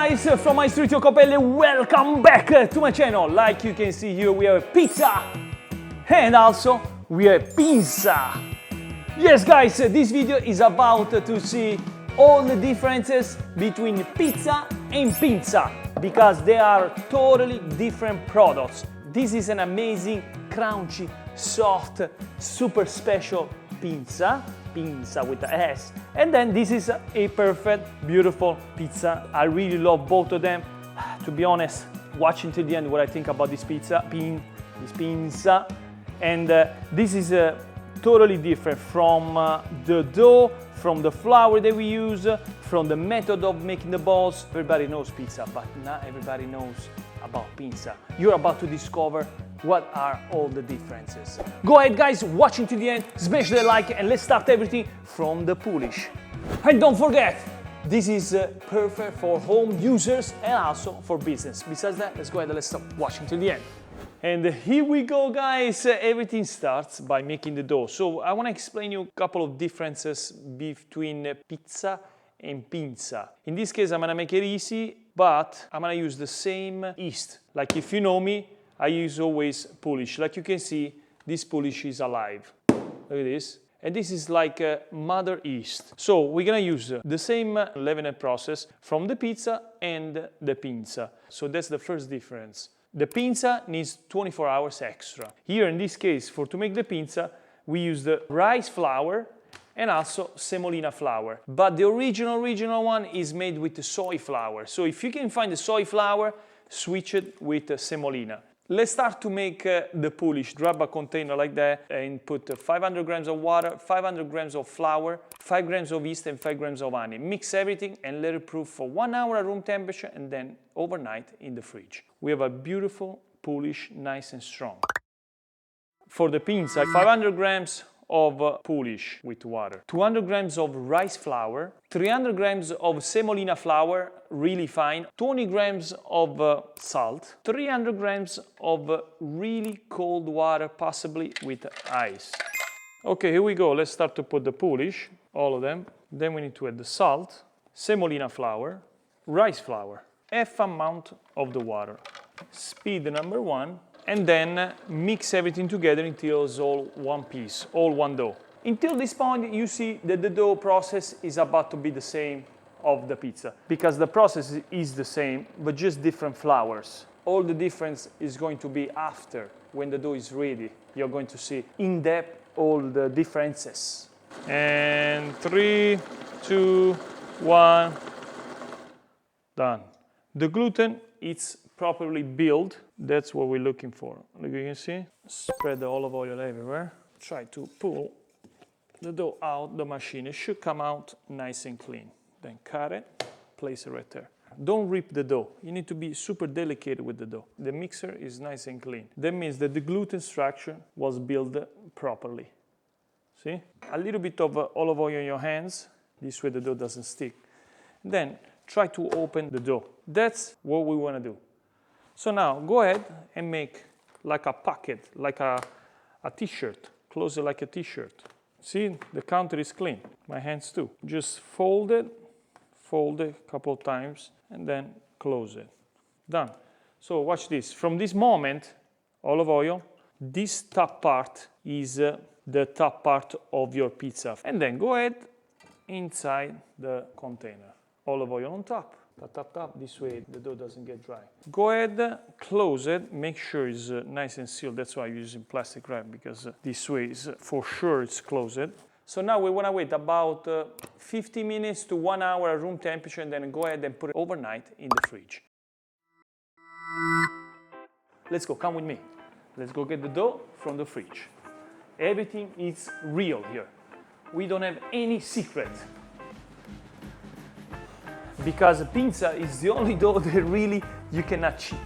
guys, from my street Iacopelli, welcome back to my channel. Like you can see here, we have pizza and also we have Pinsa. Yes guys, this video is about to see all the differences between pizza and Pinsa because they are totally different products. This is an amazing, crunchy, soft, super special Pinsa with the S, and then this is a perfect, beautiful pizza. I really love both of them. To be honest, watching to the end what I think about this pizza, this Pinsa, and this is totally different from the dough, from the flour that we use, from the method of making the balls. Everybody knows pizza, but not everybody knows about Pinsa. You're about to discover what are all the differences. Go ahead guys, watching to the end, smash the like and let's start everything from the poolish. And don't forget, this is perfect for home users and also for business. Besides that, let's go ahead and let's start watching to the end. And here we go guys, everything starts by making the dough. So I want to explain you a couple of differences between pizza and Pinsa. In this case I'm going to make it easy, but I'm going to use the same yeast. Like if you know me, I use always poolish. Like you can see, this poolish is alive. Look at this. And this is like a mother yeast. So we're gonna use the same leavening process from the pizza and the Pinsa. So that's the first difference. The Pinsa needs 24 hours extra. Here in this case, to make the Pinsa, we use the rice flour and also semolina flour. But the original one is made with the soy flour. So if you can find the soy flour, switch it with semolina. Let's start to make the poolish. Grab a container like that and put 500 grams of water, 500 grams of flour, 5 grams of yeast and 5 grams of honey. Mix everything and let it proof for 1 hour at room temperature and then overnight in the fridge. We have a beautiful poolish, nice and strong. For the Pinsa, 500 grams of poolish with water, 200 grams of rice flour, 300 grams of semolina flour, really fine, 20 grams of salt, 300 grams of really cold water, possibly with ice. Okay, here we go. Let's start to put the poolish, all of them. Then we need to add the salt, semolina flour, rice flour, half amount of the water. Speed number 1. And then mix everything together until it's all one piece, all one dough. Until this point, you see that the dough process is about to be the same of the pizza, because the process is the same, but just different flours. All the difference is going to be after, when the dough is ready. You're going to see in depth all the differences. And 3, 2, 1, done. The gluten, it's properly built. That's what we're looking for. Look, you can see, spread the olive oil everywhere. Try to pull the dough out the machine. It should come out nice and clean. Then cut it, place it right there. Don't rip the dough. You need to be super delicate with the dough. The mixer is nice and clean. That means that the gluten structure was built properly. See? A little bit of olive oil in your hands. This way the dough doesn't stick. Then try to open the dough. That's what we want to do. So now go ahead and make like a pocket, like a t-shirt. Close it like a t-shirt. See, the counter is clean. My hands too. Just fold it a couple of times, and then close it. Done. So watch this. From this moment, olive oil, this top part is the top part of your pizza. And then go ahead inside the container. Olive oil on top. Tap, this way the dough doesn't get dry. Go ahead, close it, make sure it's nice and sealed. That's why I'm using plastic wrap, because this way is for sure it's closed. So now we want to wait about 50 minutes to 1 hour at room temperature, and then go ahead and put it overnight in the fridge. Let's go, come with me. Let's go get the dough from the fridge. Everything is real here. We don't have any secret. Because Pinsa is the only dough that really you cannot cheat.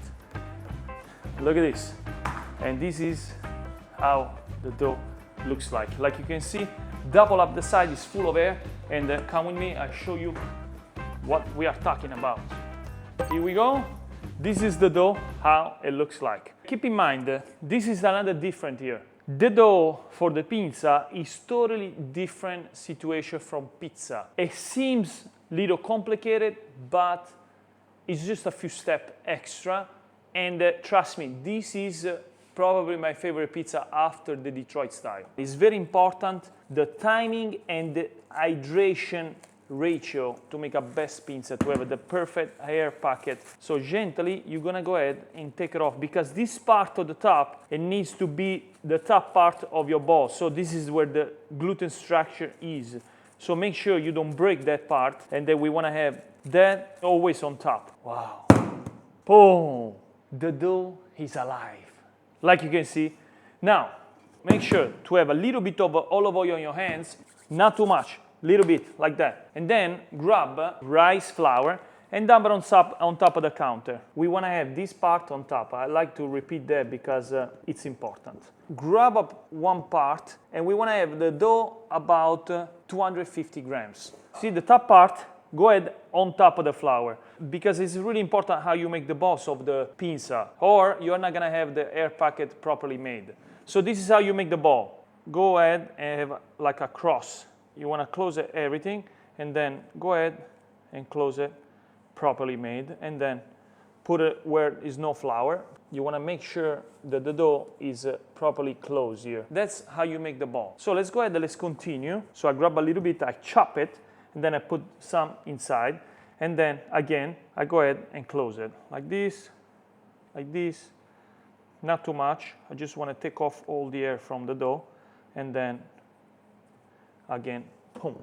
Look at this. And this is how the dough looks like. Like you can see, double up the side is full of air. And come with me, I'll show you what we are talking about. Here we go. This is the dough, how it looks like. Keep in mind, this is another different here. The dough for the Pinsa is totally different situation from pizza. It seems little complicated, but It's just a few steps extra, and trust me, this is probably my favorite pizza after the Detroit style. It's very important, the timing and the hydration ratio to make a best pinza, to have the perfect air pocket. So gently, you're gonna go ahead and take it off, because this part of the top, it needs to be the top part of your ball. So this is where the gluten structure is. So make sure you don't break that part, and then we wanna have that always on top. Wow. Boom. The dough is alive, like you can see. Now, make sure to have a little bit of olive oil on your hands, not too much, little bit, like that. And then grab rice flour and dump it on top of the counter. We wanna have this part on top. I like to repeat that because it's important. Grab up one part, and we wanna have the dough about 250 grams. See the top part? Go ahead on top of the flour, because it's really important how you make the balls of the pinza, or you're not gonna have the air pocket properly made. So this is how you make the ball. Go ahead and have like a cross. You wanna close everything, and then go ahead and close it properly made, and then put it where is no flour. You wanna make sure that the dough is properly closed here. That's how you make the ball. So let's go ahead and let's continue. So I grab a little bit, I chop it, and then I put some inside, and then again I go ahead and close it like this, not too much. I just want to take off all the air from the dough, and then again, boom.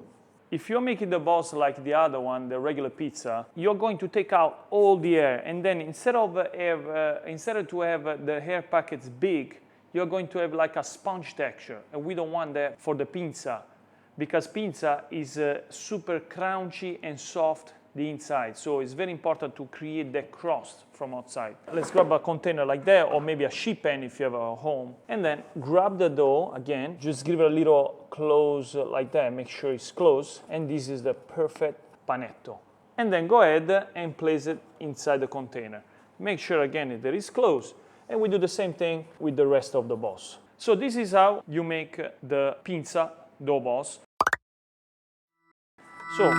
If you're making the balls like the other one, the regular pizza, you're going to take out all the air, and then instead to have the air packets big, you're going to have like a sponge texture, and we don't want that for the pizza, because pizza is super crunchy and soft the inside. So it's very important to create that crust from outside. Let's grab a container like that, or maybe a sheet pan if you have a home. And then grab the dough again, just give it a little close like that, make sure it's close. And this is the perfect panetto. And then go ahead and place it inside the container. Make sure again that it's closed. And we do the same thing with the rest of the balls. So this is how you make the pinza dough balls. So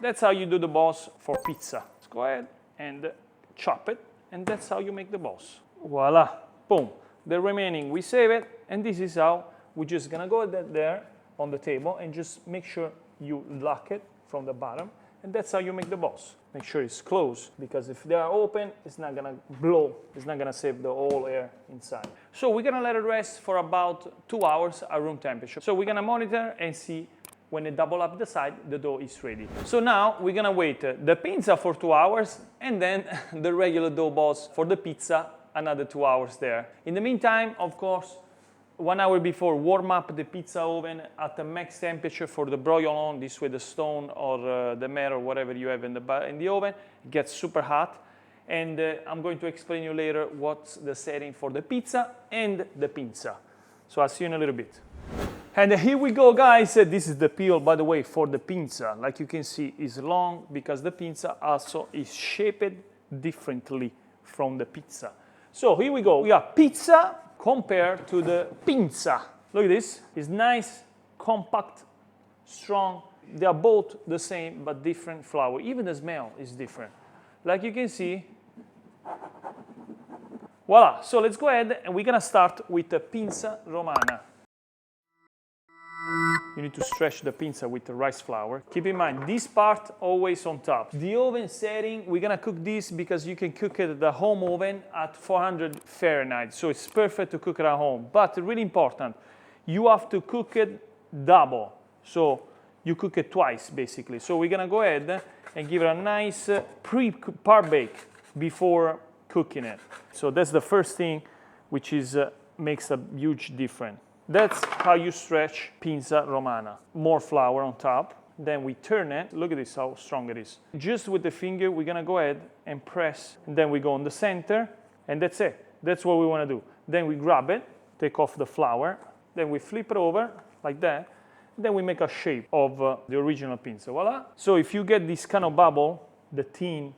that's how you do the balls for pizza. Let's go ahead and chop it, and that's how you make the balls. Voila, boom. The remaining we save it, and this is how we're just gonna go there on the table and just make sure you lock it from the bottom, and that's how you make the balls. Make sure it's closed, because if they are open, it's not gonna blow, it's not gonna save the whole air inside. So we're gonna let it rest for about 2 hours at room temperature. So we're gonna monitor and see when it double up the side, the dough is ready. So now we're gonna wait the pinza for 2 hours, and then the regular dough balls for the pizza, another 2 hours there. In the meantime, of course, 1 hour before, warm up the pizza oven at the max temperature for the broglio. This way the stone or the metal, whatever you have in the oven, gets super hot. And I'm going to explain you later what's the setting for the pizza and the pinza. So I'll see you in a little bit. And here we go, guys. This is the peel, by the way, for the pinza. Like you can see, is long, because the pinza also is shaped differently from the pizza. So here we go. We have pizza compared to the pinza. Look at this. It's nice, compact, strong. They are both the same, but different flour. Even the smell is different. Like you can see. Voila. So let's go ahead, and we're gonna start with the pinza romana. You need to stretch the pinza with the rice flour. Keep in mind, this part always on top. The oven setting, we're gonna cook this because you can cook it at the home oven at 400 Fahrenheit. So it's perfect to cook it at home. But really important, you have to cook it double. So you cook it twice, basically. So we're gonna go ahead and give it a nice par bake before cooking it. So that's the first thing, which is makes a huge difference. That's how you stretch pinza romana. More flour on top, then we turn it. Look at this, how strong it is. Just with the finger, we're gonna go ahead and press, and then we go on the center, and that's it. That's what we wanna do. Then we grab it, take off the flour, then we flip it over like that, then we make a shape of the original pinza, voila. So if you get this kind of bubble, the thin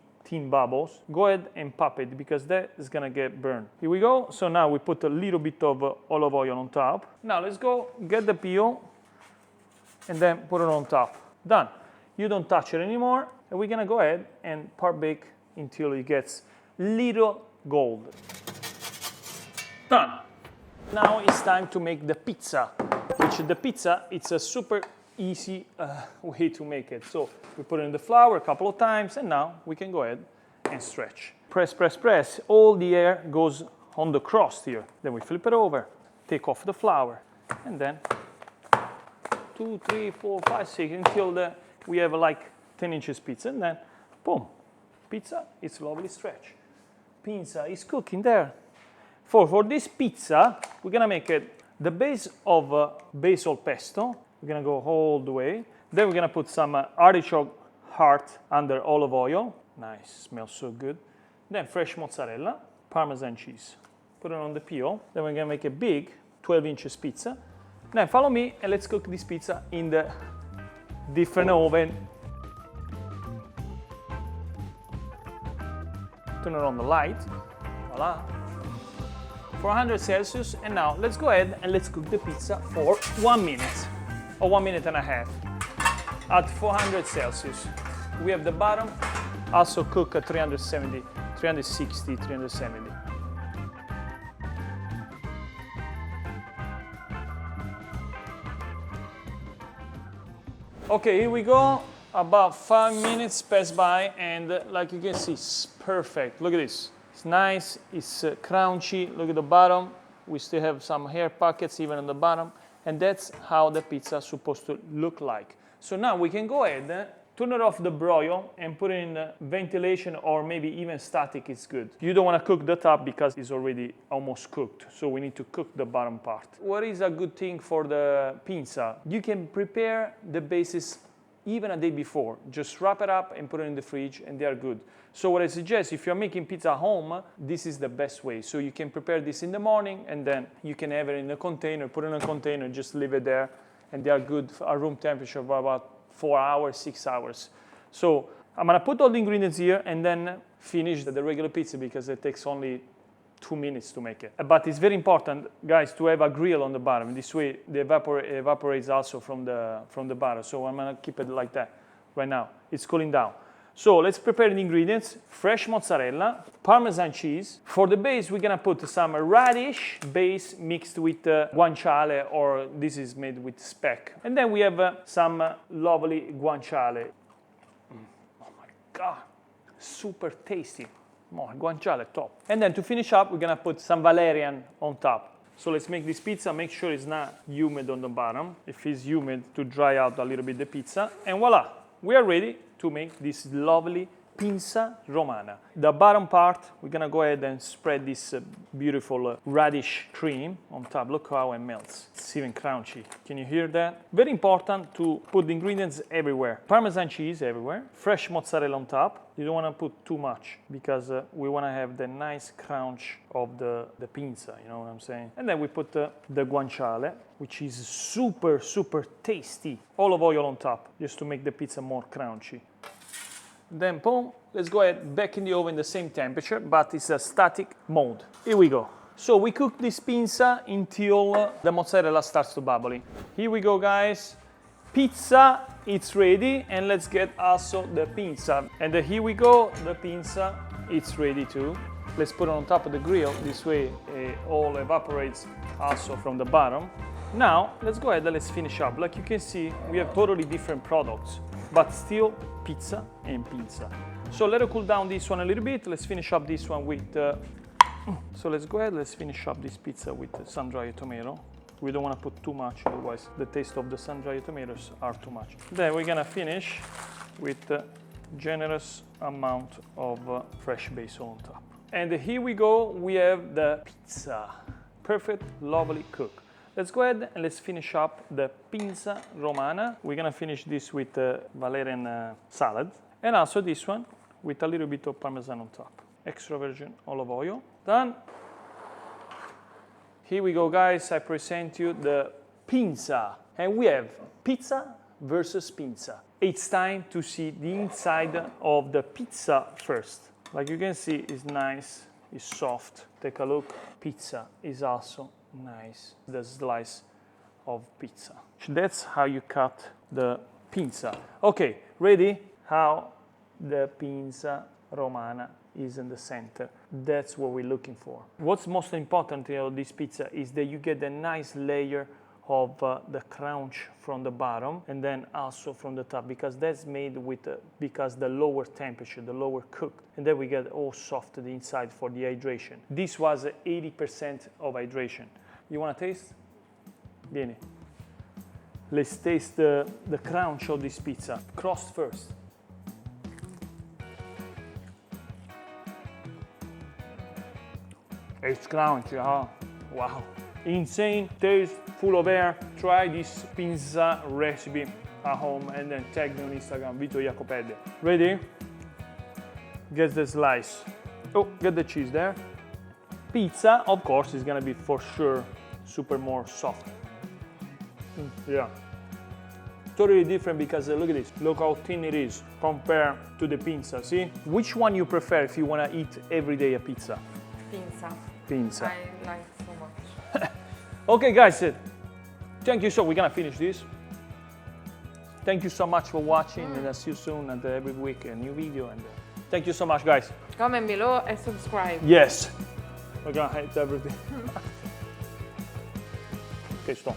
bubbles, go ahead and pop it, because that is gonna get burned. Here we go. So now we put a little bit of olive oil on top. Now let's go get the peel and then put it on top. Done. You don't touch it anymore, and we're gonna go ahead and par bake until it gets little gold. Done. Now it's time to make the pizza, which the pizza, it's a super easy way to make it. So we put in the flour a couple of times, and now we can go ahead and stretch. Press, press, press. All the air goes on the crust here. Then we flip it over, take off the flour, and then 2, 3, 4, 5, 6 until we have like 10 inches pizza, and then boom, pizza is lovely stretch. Pinsa is cooking there. For this pizza, we're gonna make it the base of basil pesto. We're gonna go all the way. Then we're gonna put some artichoke heart under olive oil. Nice, smells so good. Then fresh mozzarella, Parmesan cheese. Put it on the peel. Then we're gonna make a big 12 inches pizza. Then follow me and let's cook this pizza in the different oven. Turn it on the light. Voila. 400 Celsius, and now let's go ahead and let's cook the pizza for 1 minute or 1 minute and a half at 400 Celsius. We have the bottom also cook at 370, 360, 370. Okay, here we go. About 5 minutes pass by, and like you can see, it's perfect. Look at this. It's nice, it's crunchy. Look at the bottom. We still have some hair pockets even on the bottom. And that's how the pizza is supposed to look like. So now we can go ahead, turn it off the broil and put it in ventilation, or maybe even static is good. You don't want to cook the top because it's already almost cooked. So we need to cook the bottom part. What is a good thing for the pinsa? You can prepare the bases even a day before. Just wrap it up and put it in the fridge, and they are good. So what I suggest, if you're making pizza at home, this is the best way. So you can prepare this in the morning, and then you can have it in a container, put it in a container, just leave it there, and they are good at room temperature for about 4 hours, 6 hours. So I'm gonna put all the ingredients here and then finish the regular pizza because it takes only 2 minutes to make it. But it's very important, guys, to have a grill on the bottom. This way, the evaporates also from the bottom. So I'm gonna keep it like that right now. It's cooling down. So let's prepare the ingredients. Fresh mozzarella, Parmesan cheese. For the base, we're gonna put some radish base mixed with guanciale, or this is made with speck. And then we have some lovely guanciale. Oh my God, super tasty. More guanciale, top. And then to finish up, we're gonna put some valerian on top. So let's make this pizza, make sure it's not humid on the bottom. If it's humid, to dry out a little bit the pizza. And voila, we are ready to make this lovely Pinsa Romana. The bottom part, we're gonna go ahead and spread this beautiful radish cream on top. Look how it melts. It's even crunchy. Can you hear that? Very important to put the ingredients everywhere. Parmesan cheese everywhere. Fresh mozzarella on top. You don't wanna put too much because we wanna have the nice crunch of the pinza, you know what I'm saying? And then we put the guanciale, which is super, super tasty. Olive oil on top, just to make the pizza more crunchy. Then boom, let's go ahead, back in the oven the same temperature, but it's a static mode. Here we go. So we cook this pinza until the mozzarella starts to bubbling. Here we go, guys. Pizza, it's ready, and let's get also the pinza. And here we go, the pinza, it's ready too. Let's put it on top of the grill. This way it all evaporates also from the bottom. Now, let's go ahead and let's finish up. Like you can see, we have totally different products, but still pizza and pinza. So let it cool down this one a little bit. Let's finish up this one with, so let's go ahead, let's finish up this pizza with sun-dried tomato. We don't want to put too much, otherwise the taste of the sun-dried tomatoes are too much. Then we're gonna finish with a generous amount of fresh basil on top. And here we go, we have the pizza. Perfect, lovely cook. Let's go ahead and let's finish up the Pinsa Romana. We're gonna finish this with Valerian salad, and also this one with a little bit of Parmesan on top. Extra virgin olive oil. Done. Here we go, guys. I present you the Pinsa, and we have pizza versus pinza. It's time to see the inside of the pizza first. Like you can see, it's nice, it's soft. Take a look. Pizza is also nice, the slice of pizza. That's how you cut the pinza. Okay, ready? How the pinza Romana is in the center. That's what we're looking for. What's most important of this pizza is that you get a nice layer of the crunch from the bottom and then also from the top, because that's made with because the lower temperature, the lower cooked, and then we get all soft the inside for the hydration. This was 80% of hydration. You want to taste? Vieni. Let's taste the crunch of this pizza. Crust first. It's crunchy, huh? Wow. Insane taste, full of air. Try this Pinsa recipe at home and then tag me on Instagram, Vito Iacopelli. Ready? Get the slice. Oh, get the cheese there. Pizza, of course, is gonna be for sure super more soft. Yeah. Totally different because look at this. Look how thin it is compared to the Pinsa, see? Which one you prefer if you wanna eat every day a pizza? Pinsa. Pinsa. I like so much. Okay, guys, thank you. So we're gonna finish this. Thank you so much for watching, and I'll see you soon. And every week a new video. And thank you so much, guys. Comment below and subscribe. Yes, we're gonna hate everything. Okay, stop.